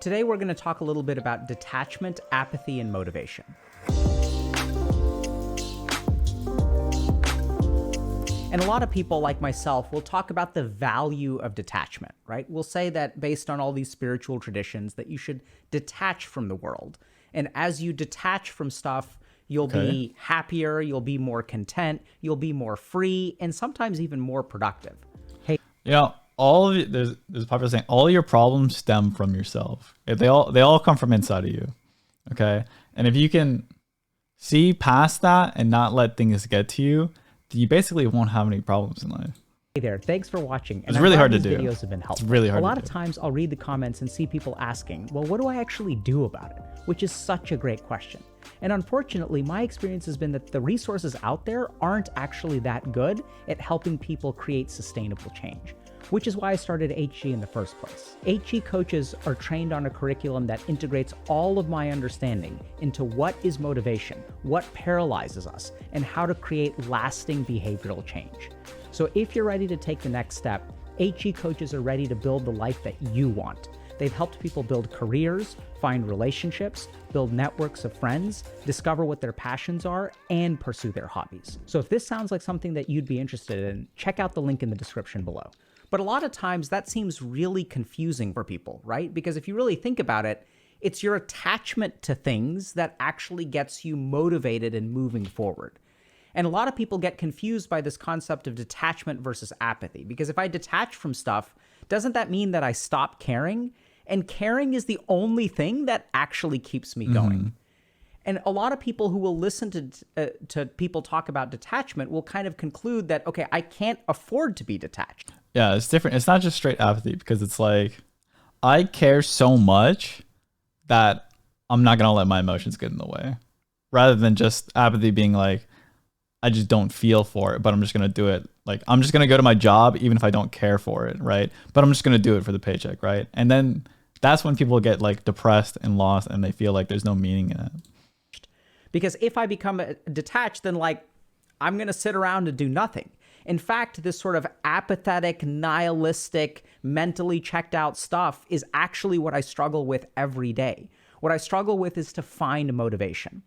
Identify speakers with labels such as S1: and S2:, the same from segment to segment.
S1: Today we're going to talk a little bit about detachment, apathy, and motivation. And a lot of people like myself will talk about the value of detachment, right? We'll say that based on all these spiritual traditions that you should detach from the world. And as you detach from stuff, you'll be happier, you'll be more content, you'll be more free, and sometimes even more productive. Hey,
S2: all of it, there's a popular saying, all your problems stem from yourself. They all come from inside of you. Okay. And if you can see past that and not let things get to you, then you basically won't have any problems in life.
S1: Hey there, thanks for watching.
S2: It's really hard to do.
S1: Videos have been helpful.
S2: It's really hard
S1: A lot
S2: to
S1: of
S2: do.
S1: times I'll read the comments and see people asking, well, what do I actually do about it? Which is such a great question. And unfortunately, my experience has been that the resources out there aren't actually that good at helping people create sustainable change, which is why I started HG in the first place. HG coaches are trained on a curriculum that integrates all of my understanding into what is motivation, what paralyzes us, and how to create lasting behavioral change. So if you're ready to take the next step, HG coaches are ready to build the life that you want. They've helped people build careers, find relationships, build networks of friends, discover what their passions are, and pursue their hobbies. So if this sounds like something that you'd be interested in, check out the link in the description below. But a lot of times that seems really confusing for people, right? Because if you really think about it, it's your attachment to things that actually gets you motivated and moving forward. And a lot of people get confused by this concept of detachment versus apathy. Because if I detach from stuff, doesn't that mean that I stop caring? And caring is the only thing that actually keeps me going. And a lot of people who will listen to people talk about detachment will kind of conclude that, okay, I can't afford to be detached.
S2: Yeah, it's different. It's not just straight apathy, because it's like, I care so much that I'm not going to let my emotions get in the way. Rather than just apathy being like, I just don't feel for it, but I'm just going to do it. Like, I'm just going to go to my job even if I don't care for it, right? But I'm just going to do it for the paycheck, right? And then that's when people get like depressed and lost and they feel like there's no meaning in it.
S1: Because if I become detached, then like, I'm going to sit around and do nothing. In fact, this sort of apathetic, nihilistic, mentally checked out stuff is actually what I struggle with every day. What I struggle with is to find motivation.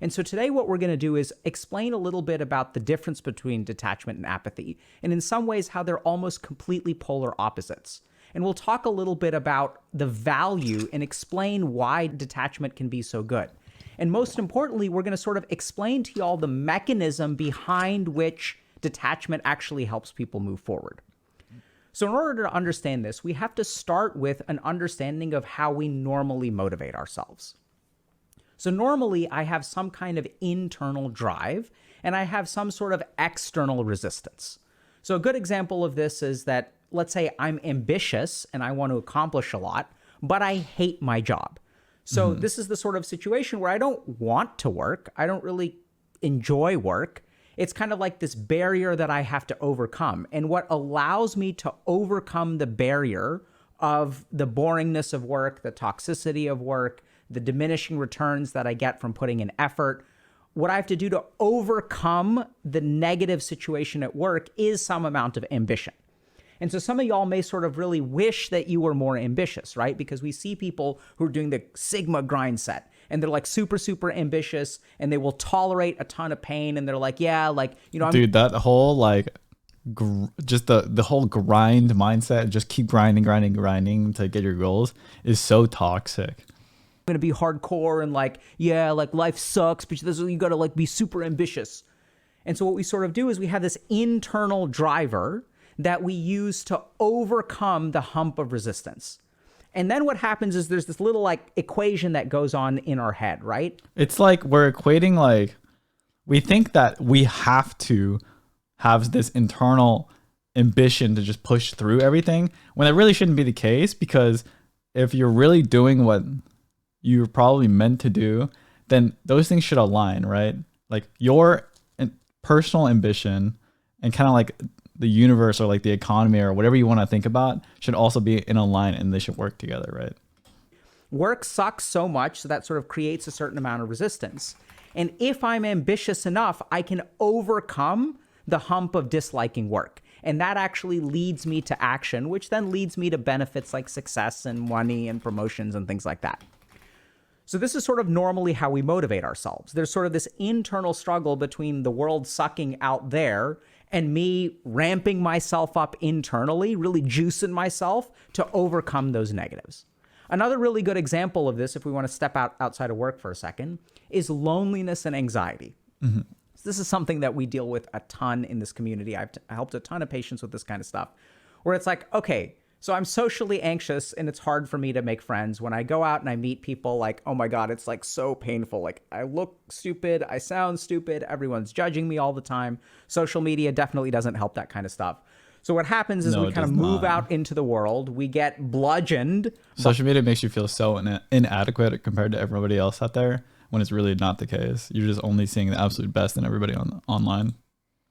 S1: And so today what we're going to do is explain a little bit about the difference between detachment and apathy, and in some ways how they're almost completely polar opposites. And we'll talk a little bit about the value and explain why detachment can be so good. And most importantly, we're going to sort of explain to you all the mechanism behind which detachment actually helps people move forward. So in order to understand this, we have to start with an understanding of how we normally motivate ourselves. So normally I have some kind of internal drive and I have some sort of external resistance. So a good example of this is that, let's say I'm ambitious and I want to accomplish a lot, but I hate my job. So this is the sort of situation where I don't want to work. I don't really enjoy work. It's kind of like this barrier that I have to overcome. And what allows me to overcome the barrier of the boringness of work, the toxicity of work, the diminishing returns that I get from putting in effort, what I have to do to overcome the negative situation at work is some amount of ambition. And so some of y'all may sort of really wish that you were more ambitious, right? Because we see people who are doing the Sigma grind set and they're like super, super ambitious and they will tolerate a ton of pain. And they're like, yeah, like, you know,
S2: dude, that whole like, just the whole grind mindset, just keep grinding to get your goals is so toxic.
S1: I'm going to be hardcore and like, yeah, like life sucks, but you got to like be super ambitious. And so what we sort of do is we have this internal driver that we use to overcome the hump of resistance. And then what happens is there's this little like equation that goes on in our head, right?
S2: It's like we're equating, like, we think that we have to have this internal ambition to just push through everything, when that really shouldn't be the case. Because if you're really doing what you're probably meant to do, then those things should align, right? Like your personal ambition and kind of like the universe or like the economy or whatever you want to think about should also be in a line, and they should work together, right?
S1: Work sucks so much, so that sort of creates a certain amount of resistance. And if I'm ambitious enough, I can overcome the hump of disliking work. And that actually leads me to action, which then leads me to benefits like success and money and promotions and things like that. So this is sort of normally how we motivate ourselves. There's sort of this internal struggle between the world sucking out there and me ramping myself up internally, really juicing myself to overcome those negatives. Another really good example of this, if we want to step outside of work for a second, is loneliness and anxiety. So this is something that we deal with a ton in this community. I've helped a ton of patients with this kind of stuff, where it's like, okay, so I'm socially anxious and it's hard for me to make friends. When I go out and I meet people, like, oh my God, it's like so painful. Like I look stupid, I sound stupid, everyone's judging me all the time. Social media definitely doesn't help that kind of stuff. So what happens is we kind of move out into the world. We get bludgeoned.
S2: Social media makes you feel so inadequate compared to everybody else out there, when it's really not the case. You're just only seeing the absolute best in everybody online.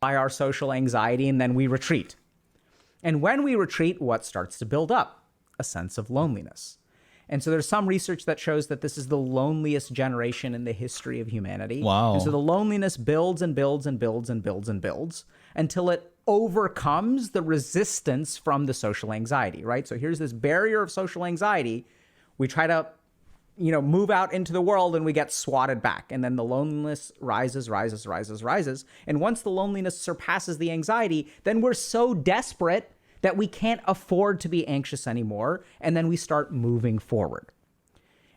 S1: By our social anxiety, and then we retreat. And when we retreat, what starts to build up? A sense of loneliness. And so there's some research that shows that this is the loneliest generation in the history of humanity.
S2: Wow.
S1: And so the loneliness builds and builds and builds and builds and builds until it overcomes the resistance from the social anxiety, right? So here's this barrier of social anxiety. We try to, move out into the world and we get swatted back. And then the loneliness rises. And once the loneliness surpasses the anxiety, then we're so desperate that we can't afford to be anxious anymore. And then we start moving forward.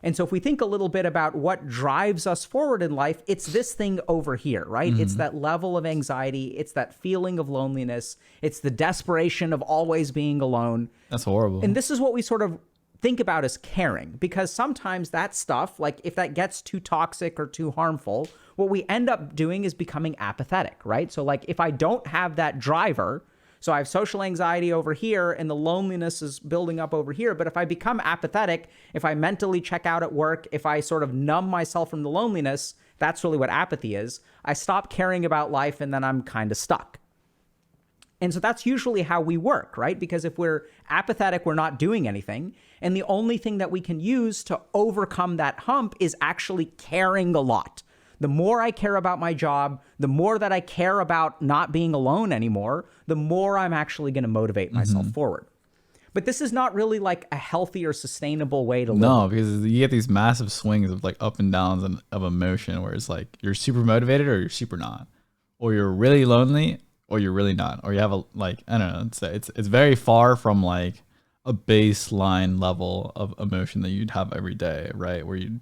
S1: And so if we think a little bit about what drives us forward in life, it's this thing over here, right? It's that level of anxiety. It's that feeling of loneliness. It's the desperation of always being alone.
S2: That's horrible.
S1: And this is what we sort of think about as caring, because sometimes that stuff, like if that gets too toxic or too harmful, what we end up doing is becoming apathetic, right? So like if I don't have that driver, so I have social anxiety over here and the loneliness is building up over here. But if I become apathetic, if I mentally check out at work, if I sort of numb myself from the loneliness, that's really what apathy is. I stop caring about life and then I'm kind of stuck. And so that's usually how we work, right? Because if we're apathetic, we're not doing anything. And the only thing that we can use to overcome that hump is actually caring a lot. The more I care about my job, the more that I care about not being alone anymore, the more I'm actually going to motivate myself forward. But this is not really like a healthy or sustainable way to live.
S2: No, because you get these massive swings of like up and downs and of emotion where it's like you're super motivated or you're super not. Or you're really lonely or you're really not. Or you have a, like, I don't know, it's very far from like a baseline level of emotion that you'd have every day, right? Where you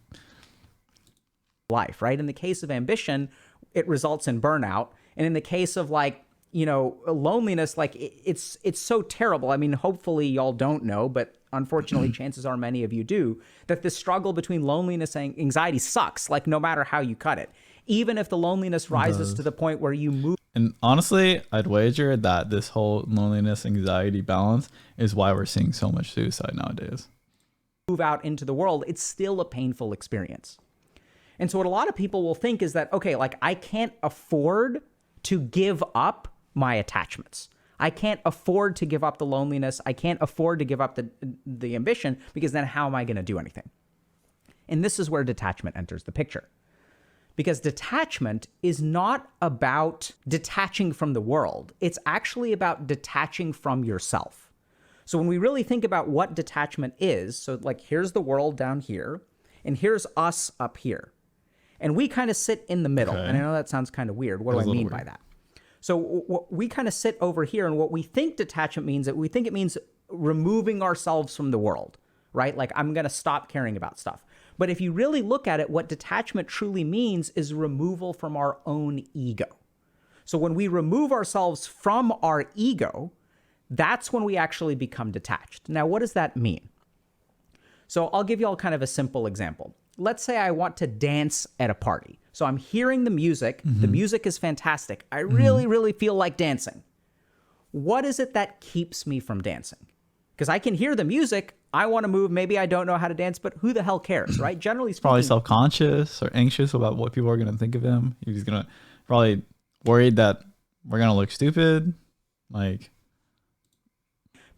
S1: life, right? In the case of ambition, it results in burnout. And in the case of like, loneliness, like it's so terrible. I mean, hopefully y'all don't know, but unfortunately, chances are many of you do, that the struggle between loneliness and anxiety sucks, like no matter how you cut it. Even if the loneliness rises to the point where you move.
S2: And honestly, I'd wager that this whole loneliness, anxiety balance is why we're seeing so much suicide nowadays.
S1: Move out into the world, it's still a painful experience. And so what a lot of people will think is that, okay, like I can't afford to give up my attachments. I can't afford to give up the loneliness. I can't afford to give up the ambition, because then how am I going to do anything? And this is where detachment enters the picture. Because detachment is not about detaching from the world. It's actually about detaching from yourself. So when we really think about what detachment is, so like here's the world down here, and here's us up here. And we kind of sit in the middle. Okay. And I know that sounds kind of weird. What do I mean by that? So we kind of sit over here, and what we think detachment means, that we think it means removing ourselves from the world, right? Like I'm going to stop caring about stuff. But if you really look at it, what detachment truly means is removal from our own ego. So when we remove ourselves from our ego, that's when we actually become detached. Now, what does that mean? So I'll give you all kind of a simple example. Let's say I want to dance at a party. So I'm hearing the music. The music is fantastic. I really, really feel like dancing. What is it that keeps me from dancing? Because I can hear the music. I want to move. Maybe I don't know how to dance, but who the hell cares, right? Generally speaking.
S2: Probably self-conscious or anxious about what people are going to think of him. He's going to probably worried that we're going to look stupid. Like,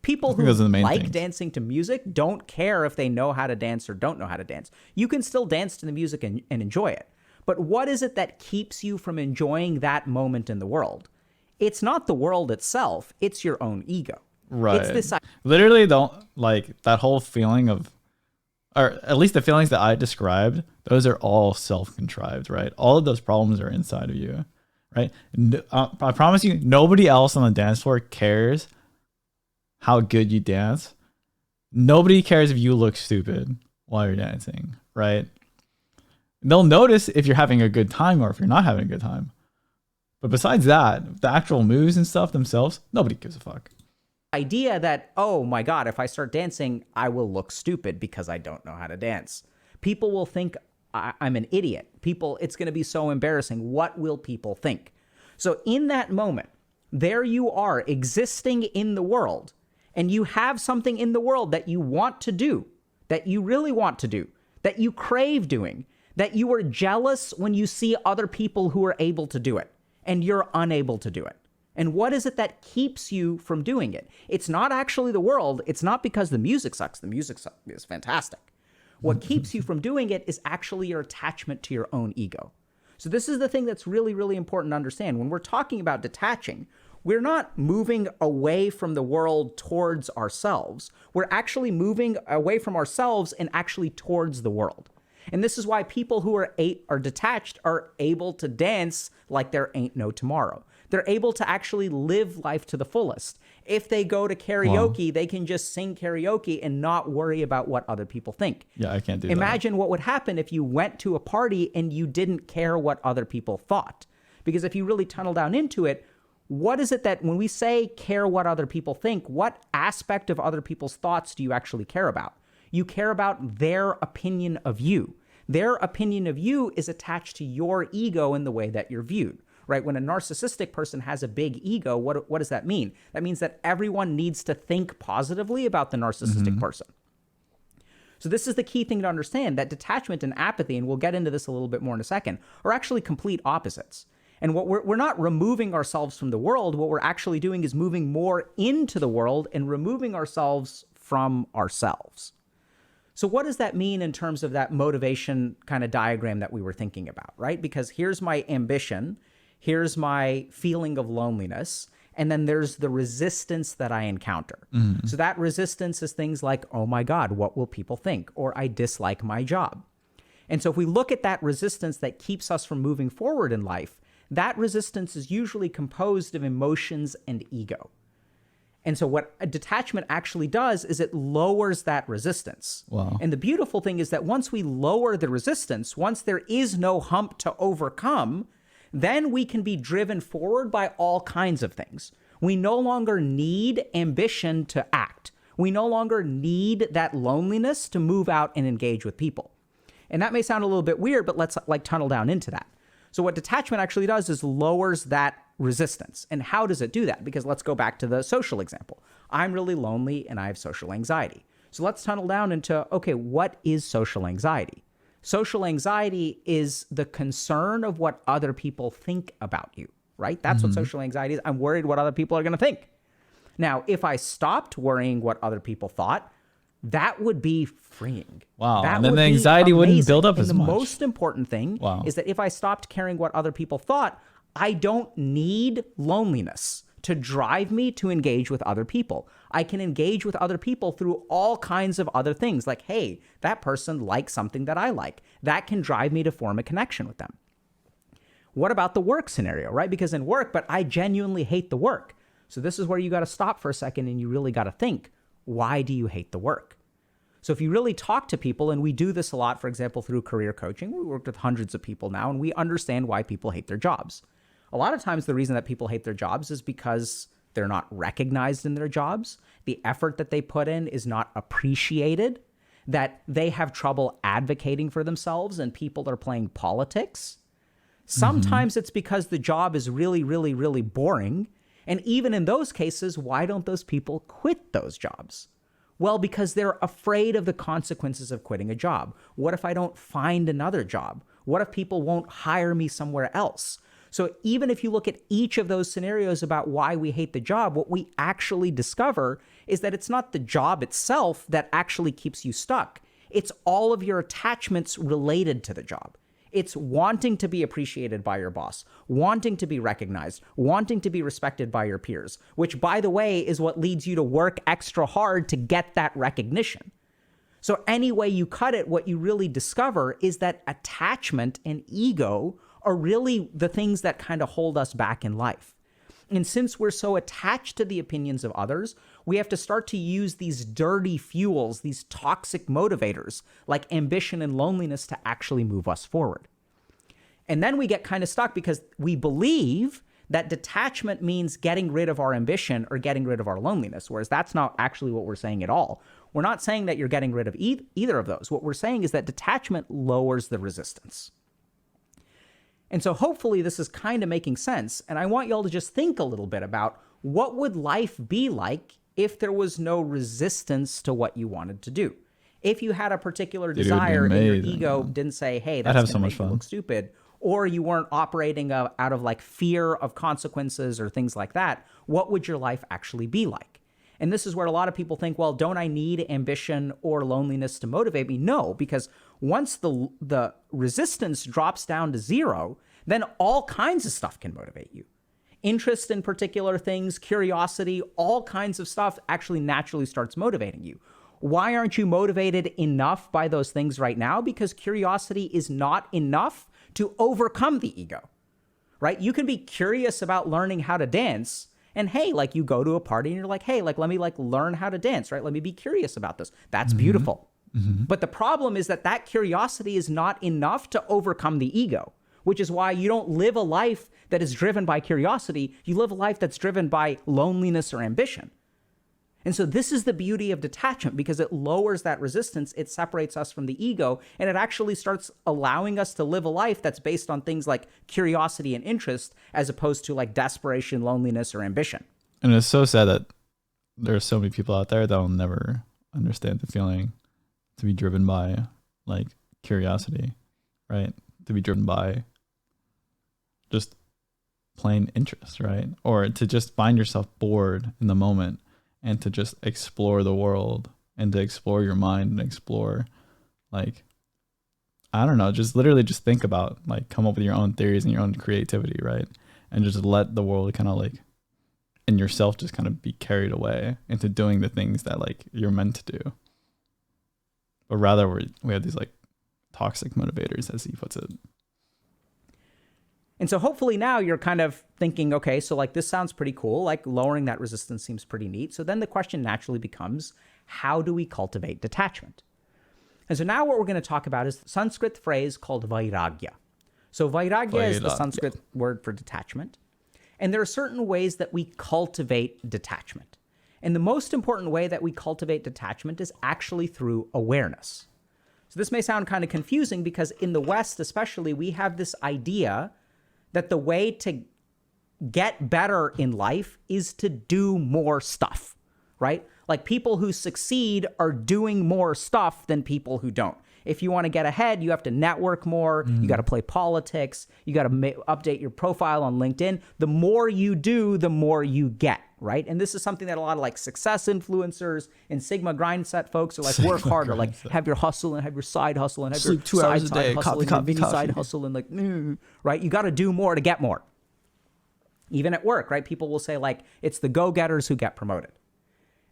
S1: people who like dancing to music don't care if they know how to dance or don't know how to dance. You can still dance to the music and enjoy it. But what is it that keeps you from enjoying that moment in the world? It's not the world itself, it's your own ego.
S2: Right.
S1: It's this
S2: Literally, don't like that whole feeling of, or at least the feelings that I described, those are all self-contrived, right? All of those problems are inside of you, right? I promise you, nobody else on the dance floor cares how good you dance. Nobody cares if you look stupid while you're dancing, right? They'll notice if you're having a good time or if you're not having a good time. But besides that, the actual moves and stuff themselves, nobody gives a fuck.
S1: idea that, oh my God, if I start dancing, I will look stupid because I don't know how to dance. People will think I'm an idiot. It's going to be so embarrassing. What will people think? So in that moment, there you are existing in the world, and you have something in the world that you want to do, that you really want to do, that you crave doing, that you are jealous when you see other people who are able to do it, and you're unable to do it. And what is it that keeps you from doing it? It's not actually the world. It's not because the music sucks. The music is fantastic. What keeps you from doing it is actually your attachment to your own ego. So this is the thing that's really, really important to understand. When we're talking about detaching, we're not moving away from the world towards ourselves. We're actually moving away from ourselves and actually towards the world. And this is why people who are detached are able to dance like there ain't no tomorrow. They're able to actually live life to the fullest. If they go to karaoke, they can just sing karaoke and not worry about what other people think.
S2: Yeah, I can't do
S1: Imagine what would happen if you went to a party and you didn't care what other people thought. Because if you really tunnel down into it, what is it that when we say care what other people think, what aspect of other people's thoughts do you actually care about? You care about their opinion of you. Their opinion of you is attached to your ego in the way that you're viewed. Right? When a narcissistic person has a big ego, what does that mean? That means that everyone needs to think positively about the narcissistic person. So this is the key thing to understand, that detachment and apathy, and we'll get into this a little bit more in a second, are actually complete opposites. And what we're not removing ourselves from the world. What we're actually doing is moving more into the world and removing ourselves from ourselves. So what does that mean in terms of that motivation kind of diagram that we were thinking about, right? Because here's my ambition. Here's my feeling of loneliness, and then there's the resistance that I encounter. So that resistance is things like, oh my God, what will people think? Or I dislike my job. And so if we look at that resistance that keeps us from moving forward in life, that resistance is usually composed of emotions and ego. And so what a detachment actually does is it lowers that resistance.
S2: Wow.
S1: And the beautiful thing is that once we lower the resistance, once there is no hump to overcome, then we can be driven forward by all kinds of things. We no longer need ambition to act. We no longer need that loneliness to move out and engage with people. And that may sound a little bit weird, but let's tunnel down into that. So what detachment actually does is lowers that resistance. And how does it do that? Because let's go back to the social example. I'm really lonely and I have social anxiety. So let's tunnel down into, okay, what is social anxiety? Social anxiety is the concern of what other people think about you, right? That's what social anxiety is. I'm worried what other people are going to think. Now, if I stopped worrying what other people thought, that would be freeing.
S2: Wow.
S1: That
S2: And then
S1: would
S2: the
S1: be
S2: anxiety wouldn't
S1: amazing.
S2: build up
S1: and
S2: as
S1: the
S2: much.
S1: most important thing is that if I stopped caring what other people thought, I don't need loneliness to drive me to engage with other people. I can engage with other people through all kinds of other things, like, hey, that person likes something that I like. That can drive me to form a connection with them. What about the work scenario, right? Because in work, but I genuinely hate the work. So this is where you got to stop for a second and you really got to think, why do you hate the work? So if you really talk to people, and we do this a lot, for example, through career coaching, we work with hundreds of people now, and we understand why people hate their jobs. A lot of times the reason that people hate their jobs is because they're not recognized in their jobs. The effort that they put in is not appreciated, that they have trouble advocating for themselves and people are playing politics. Sometimes it's because the job is really, really, really boring. And even in those cases, why don't those people quit those jobs? Well, because they're afraid of the consequences of quitting a job. What if I don't find another job? What if people won't hire me somewhere else? So even if you look at each of those scenarios about why we hate the job, what we actually discover is that it's not the job itself that actually keeps you stuck. It's all of your attachments related to the job. It's wanting to be appreciated by your boss, wanting to be recognized, wanting to be respected by your peers, which, by the way, is what leads you to work extra hard to get that recognition. So any way you cut it, what you really discover is that attachment and ego are really the things that kind of hold us back in life. And since we're so attached to the opinions of others, we have to start to use these dirty fuels, these toxic motivators like ambition and loneliness to actually move us forward. And then we get kind of stuck because we believe that detachment means getting rid of our ambition or getting rid of our loneliness, whereas that's not actually what we're saying at all. We're not saying that you're getting rid of either of those. What we're saying is that detachment lowers the resistance. And so hopefully this is kind of making sense. And I want y'all to just think a little bit about what would life be like if there was no resistance to what you wanted to do. If you had a particular desire and your ego didn't say, hey, that's going to make you look stupid, or you weren't operating out of like fear of consequences or things like that, what would your life actually be like? And this is where a lot of people think, well, don't I need ambition or loneliness to motivate me? No, because once the resistance drops down to zero, then all kinds of stuff can motivate you. Interest in particular things, curiosity, all kinds of stuff actually naturally starts motivating you. Why aren't you motivated enough by those things right now? Because curiosity is not enough to overcome the ego, right? You can be curious about learning how to dance, and hey, like you go to a party and you're like, hey, like let me like learn how to dance, right? Let me be curious about this. That's beautiful. But the problem is that curiosity is not enough to overcome the ego, which is why you don't live a life that is driven by curiosity. You live a life that's driven by loneliness or ambition. And so this is the beauty of detachment, because it lowers that resistance, it separates us from the ego, and it actually starts allowing us to live a life that's based on things like curiosity and interest, as opposed to like desperation, loneliness, or ambition.
S2: And it's so sad that there are so many people out there that will never understand the feeling to be driven by like curiosity, right? To be driven by just plain interest, right? Or to just find yourself bored in the moment and to just explore the world and to explore your mind and explore, like, I don't know, just literally just think about, like, come up with your own theories and your own creativity, right? And just let the world kind of like, and yourself just kind of be carried away into doing the things that like you're meant to do. But rather we have these like toxic motivators, as he puts it.
S1: And so hopefully now you're kind of thinking, okay, so like this sounds pretty cool. Like lowering that resistance seems pretty neat. So then the question naturally becomes, how do we cultivate detachment? And so now what we're going to talk about is the Sanskrit phrase called vairagya. So vairagya is the Sanskrit word for detachment. And there are certain ways that we cultivate detachment. And the most important way that we cultivate detachment is actually through awareness. So this may sound kind of confusing because in the West especially, we have this idea that the way to get better in life is to do more stuff, right? Like people who succeed are doing more stuff than people who don't. If you want to get ahead, you have to network more. You got to play politics. You got to update your profile on LinkedIn. The more you do, the more you get, right? And this is something that a lot of like success influencers and Sigma grind set folks are like, work harder, like have your hustle and have your side hustle and have
S2: Sleep
S1: your
S2: 2 hours a day,
S1: hustle and your mini side hustle and like, right? You got to do more to get more. Even at work, right? People will say like, it's the go-getters who get promoted.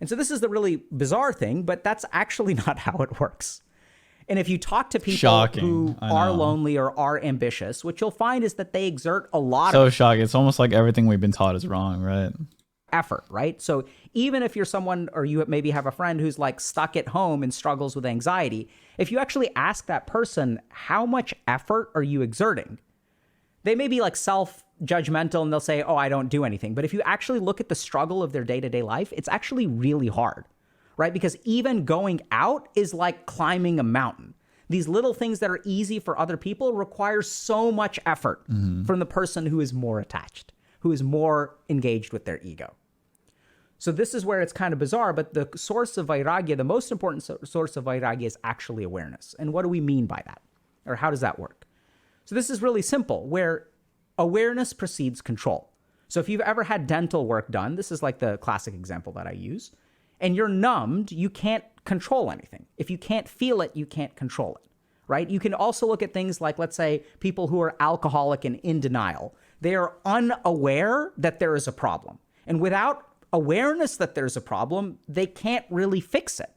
S1: And so this is the really bizarre thing, but that's actually not how it works. And if you talk to people who are lonely or are ambitious, what you'll find is that they exert a lot of
S2: shocking. It's almost like everything we've been taught is wrong, right?
S1: Effort, right? So even if you're someone, or you maybe have a friend who's like stuck at home and struggles with anxiety, if you actually ask that person, how much effort are you exerting? They may be like self-judgmental and they'll say, oh, I don't do anything. But if you actually look at the struggle of their day-to-day life, it's actually really hard. Right? Because even going out is like climbing a mountain. These little things that are easy for other people require so much effort from the person who is more attached, who is more engaged with their ego. So this is where it's kind of bizarre, but the source of vairagya, the most important source of vairagya is actually awareness. And what do we mean by that? Or how does that work? So this is really simple, where awareness precedes control. So if you've ever had dental work done, this is like the classic example that I use, and you're numbed, you can't control anything. If you can't feel it, you can't control it. right? You can also look at things like, let's say, people who are alcoholic and in denial. They are unaware that there is a problem. And without awareness that there's a problem, they can't really fix it.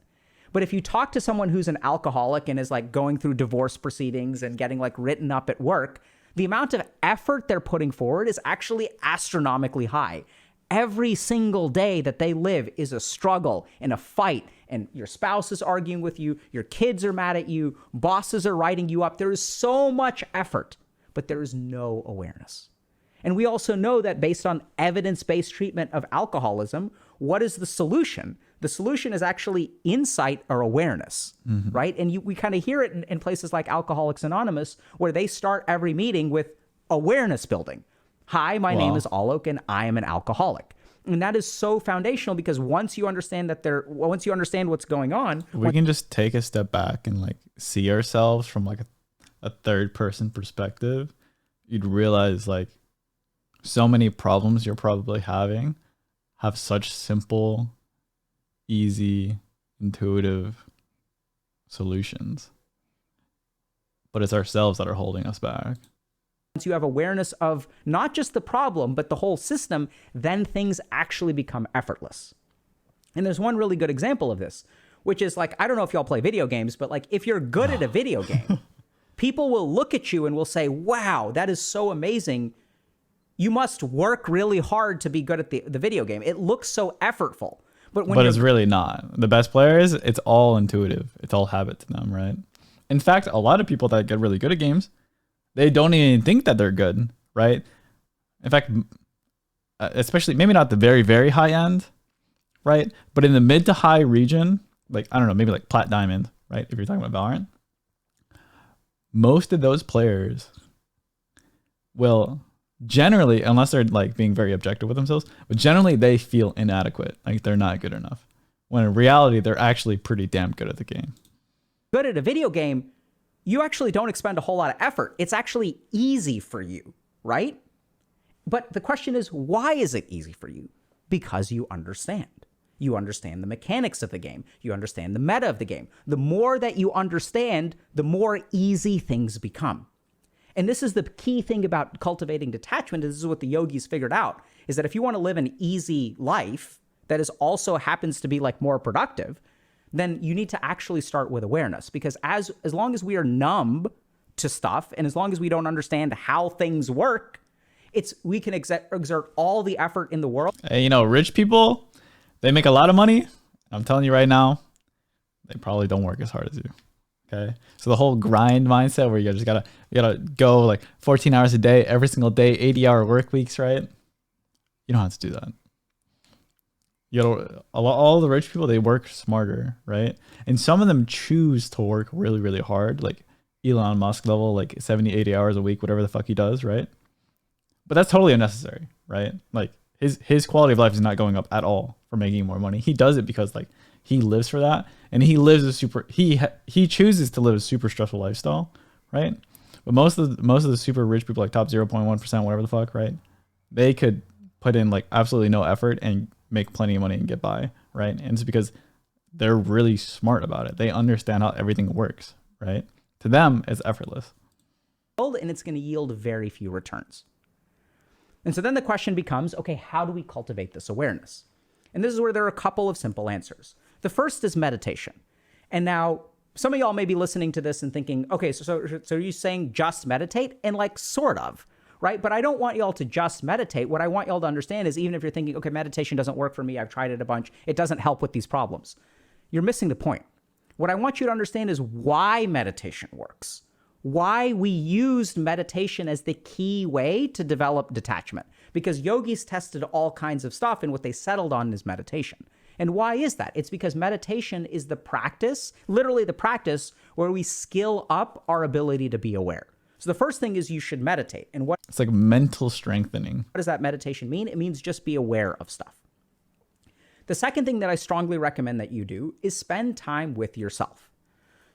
S1: But if you talk to someone who's an alcoholic and is like going through divorce proceedings and getting like written up at work, the amount of effort they're putting forward is actually astronomically high. Every single day that they live is a struggle and a fight, and your spouse is arguing with you, your kids are mad at you, bosses are writing you up. There is so much effort, but there is no awareness. And we also know that based on evidence-based treatment of alcoholism, what is the solution? The solution is actually insight or awareness, right? And we kind of hear it in places like Alcoholics Anonymous, where they start every meeting with awareness building. Hi, my name is Alok, and I am an alcoholic. And that is so foundational, because once you understand what's going on,
S2: we can just take a step back and like see ourselves from like a third person perspective. You'd realize like so many problems you're probably having have such simple, easy, intuitive solutions. But it's ourselves that are holding us back.
S1: Once you have awareness of not just the problem, but the whole system, then things actually become effortless. And there's one really good example of this, which is like, I don't know if y'all play video games, but like if you're good at a video game, people will look at you and will say, wow, that is so amazing. You must work really hard to be good at the video game. It looks so effortful. But
S2: it's really not. The best players, it's all intuitive. It's all habit to them, right? In fact, a lot of people that get really good at games, they don't even think that they're good, right? In fact, especially maybe not the very, very high end, right? But in the mid to high region, like, I don't know, maybe like Plat Diamond, right? If you're talking about Valorant, most of those players will generally, unless they're like being very objective with themselves, but generally they feel inadequate, like they're not good enough. When in reality, they're actually pretty damn good at the game.
S1: Good at a video game, you actually don't expend a whole lot of effort. It's actually easy for you, right? But the question is, why is it easy for you? Because you understand. You understand the mechanics of the game. You understand the meta of the game. The more that you understand, the more easy things become. And this is the key thing about cultivating detachment. This is what the yogis figured out, is that if you want to live an easy life that is also happens to be like more productive, then you need to actually start with awareness. Because as long as we are numb to stuff, and as long as we don't understand how things work, we can exert all the effort in the world.
S2: Hey, rich people, they make a lot of money. I'm telling you right now, they probably don't work as hard as you. Okay. So the whole grind mindset where you gotta go like 14 hours a day, every single day, 80-hour work weeks, right? You don't have to do that. All the rich people, they work smarter, right? And some of them choose to work really, really hard, like Elon Musk level, like 70, 80 hours a week, whatever the fuck he does, right? But that's totally unnecessary, right? Like his quality of life is not going up at all for making more money. He does it because like he lives for that, and he lives he chooses to live a super stressful lifestyle, right? But most of the super rich people, like top 0.1%, whatever the fuck, right? They could put in like absolutely no effort and make plenty of money and get by, right? And it's because they're really smart about it. They understand how everything works, right? To them, it's effortless.
S1: And it's going to yield very few returns. And so then the question becomes, okay, how do we cultivate this awareness? And this is where there are a couple of simple answers. The first is meditation. And now some of y'all may be listening to this and thinking, okay, so are you saying just meditate? And like, sort of, right? But I don't want y'all to just meditate. What I want y'all to understand is, even if you're thinking, okay, meditation doesn't work for me, I've tried it a bunch, it doesn't help with these problems, you're missing the point. What I want you to understand is why meditation works, why we used meditation as the key way to develop detachment. Because yogis tested all kinds of stuff, and what they settled on is meditation. And why is that? It's because meditation is the practice, literally the practice, where we skill up our ability to be aware. So the first thing is you should meditate. And
S2: it's like mental strengthening.
S1: What does that meditation mean? It means just be aware of stuff. The second thing that I strongly recommend that you do is spend time with yourself.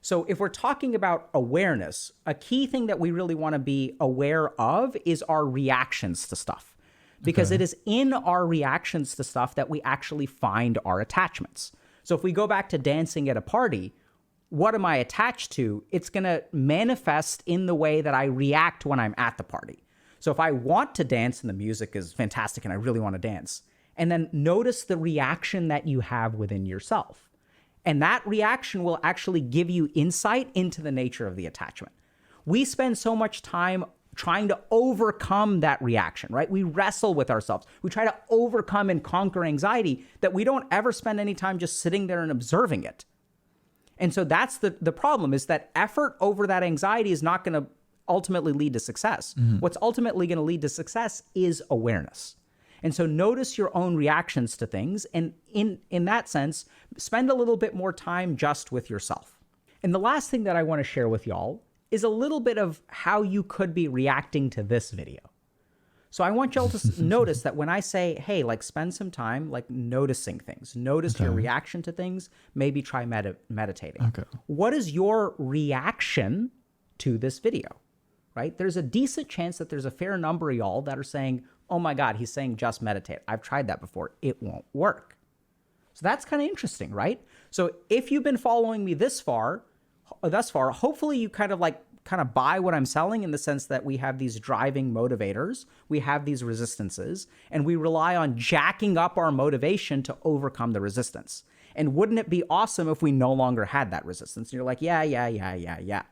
S1: So if we're talking about awareness, a key thing that we really want to be aware of is our reactions to stuff. Because it is in our reactions to stuff that we actually find our attachments. So if we go back to dancing at a party, what am I attached to? It's going to manifest in the way that I react when I'm at the party. So if I want to dance and the music is fantastic and I really want to dance, and then notice the reaction that you have within yourself. And that reaction will actually give you insight into the nature of the attachment. We spend so much time trying to overcome that reaction, right? We wrestle with ourselves. We try to overcome and conquer anxiety that we don't ever spend any time just sitting there and observing it. And so that's the problem, is that effort over that anxiety is not going to ultimately lead to success. What's ultimately going to lead to success is awareness. And so notice your own reactions to things. And in that sense, spend a little bit more time just with yourself. And the last thing that I want to share with y'all is a little bit of how you could be reacting to this video. So I want y'all to notice that when I say, hey, like spend some time like noticing things, notice your reaction to things, maybe try meditating.
S2: Okay.
S1: What is your reaction to this video, right? There's a decent chance that there's a fair number of y'all that are saying, oh my God, he's saying just meditate. I've tried that before. It won't work. So that's kind of interesting, right? So if you've been following me thus far, hopefully you kind of buy what I'm selling, in the sense that we have these driving motivators, we have these resistances, and we rely on jacking up our motivation to overcome the resistance. And wouldn't it be awesome if we no longer had that resistance? And you're like, yeah.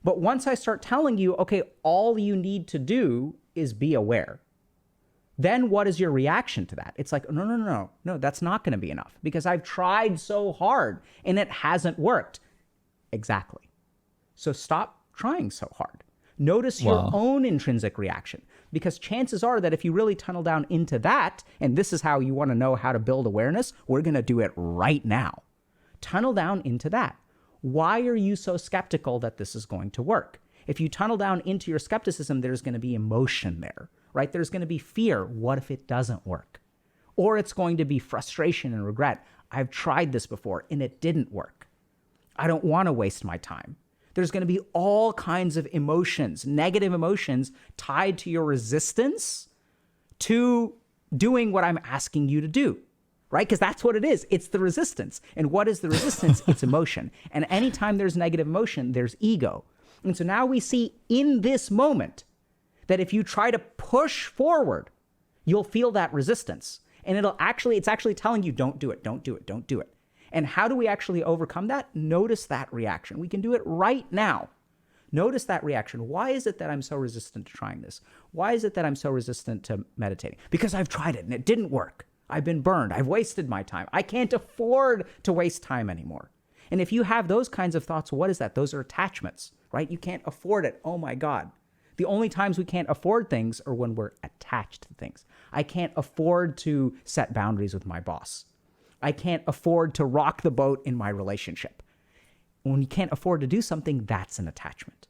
S1: But once I start telling you, okay, all you need to do is be aware, then what is your reaction to that? It's like, no, that's not going to be enough because I've tried so hard and it hasn't worked. Exactly. So stop trying so hard. Notice your own intrinsic reaction, because chances are that if you really tunnel down into that, and this is how you want to know how to build awareness, we're going to do it right now. Tunnel down into that. Why are you so skeptical that this is going to work? If you tunnel down into your skepticism, there's going to be emotion there, right? There's going to be fear. What if it doesn't work? Or it's going to be frustration and regret. I've tried this before and it didn't work. I don't want to waste my time. There's going to be all kinds of emotions, negative emotions tied to your resistance to doing what I'm asking you to do, right? Because that's what it is. It's the resistance. And what is the resistance? It's emotion. And anytime there's negative emotion, there's ego. And so now we see in this moment that if you try to push forward, you'll feel that resistance. And it's actually telling you, don't do it, don't do it, don't do it. And how do we actually overcome that? Notice that reaction. We can do it right now. Notice that reaction. Why is it that I'm so resistant to trying this? Why is it that I'm so resistant to meditating? Because I've tried it and it didn't work. I've been burned. I've wasted my time. I can't afford to waste time anymore. And if you have those kinds of thoughts, what is that? Those are attachments, right? You can't afford it. Oh my God. The only times we can't afford things are when we're attached to things. I can't afford to set boundaries with my boss. I can't afford to rock the boat in my relationship. When you can't afford to do something, that's an attachment.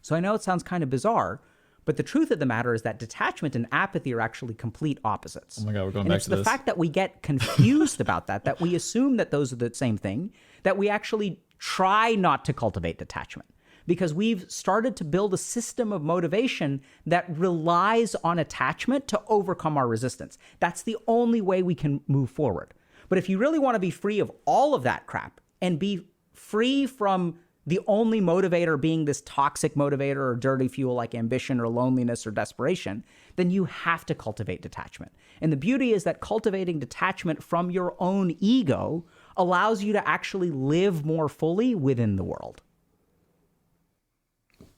S1: So I know it sounds kind of bizarre, but the truth of the matter is that detachment and apathy are actually complete opposites.
S2: Oh my God, we're going
S1: and
S2: back
S1: it's
S2: to
S1: the
S2: this.
S1: fact that we get confused about that we assume that those are the same thing, that we actually try not to cultivate detachment. Because we've started to build a system of motivation that relies on attachment to overcome our resistance. That's the only way we can move forward. But if you really want to be free of all of that crap and be free from the only motivator being this toxic motivator or dirty fuel like ambition or loneliness or desperation, then you have to cultivate detachment. And the beauty is that cultivating detachment from your own ego allows you to actually live more fully within the world.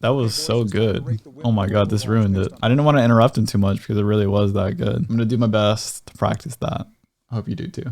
S2: That was so good. Oh my God, this ruined it. I didn't want to interrupt him too much because it really was that good. I'm going to do my best to practice that. I hope you do too.